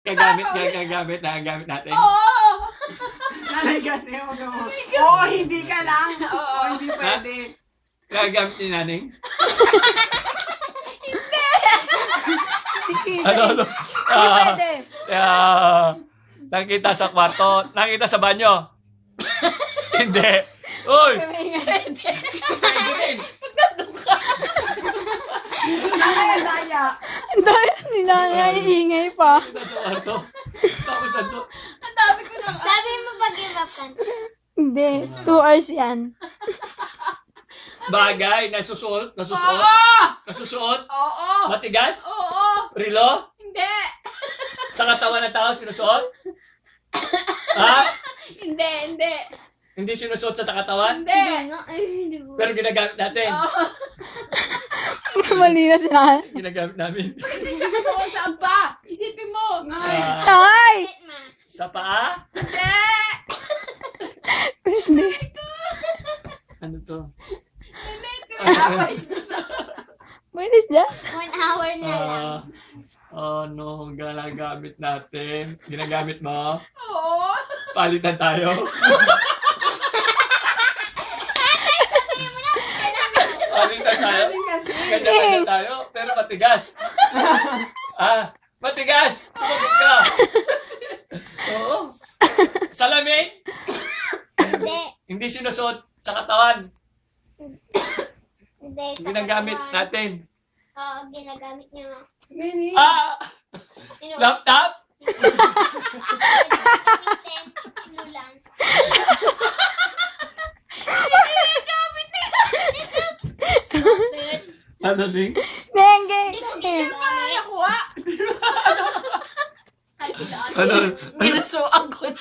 Gagamit natin. Oo! Nanay kasi, huwag mo. Oo, hindi ka lang. Oo, hindi pwede. Gagamit ni Naning. Hindi Ano? pwede. Nakita sa kwarto. Nakita sa banyo. Hindi. Uy! Pwede. Pwede rin. Nanay, ang daya. Ang dami nila naiingay pa. Nakita sa kwarto. Tapos nandito. Ang dami ko nang... Sabi mo pag-give up ka. Hindi, 2 hours yan. Bagay. Nasusuot. Oo! Nasusuot. Oo! Matigas. Oo! Rilo. Hindi! Sa katawan ng tao sinusuot. Ha? Hindi! Hindi sinusuot sa katawan. Hindi! nga. Ay, hindi ko. Pero ginagamit natin. Oo! Mali na sila. Ginagamit namin. Hindi siya kasama sa aba! Isipin mo! Tay! Ma. Sa paa. Hindi! Pwede. Ano to? Tinapos na. Pwede siya. 1 hour na lang. No, ginagamit natin. Ginagamit mo? Oo! Palitan tayo. Palitan tayo. Nanay kasi. Ganyan tayo, pero matigas. Matigas! Sumagot ka! Oo. Salamin? Hindi. Hindi sinusuot sa katawan. Hindi. sa Ginagamit katawan. natin. Oo, ginagamit niyo. Nini. Inuwi. Laptop? Gamitin. Ano lang. Stupid. Ano ding? Denge. Hindi ko ginagamit. Nakuha! Kahit si Dad. Ano? Ginasuan ko na.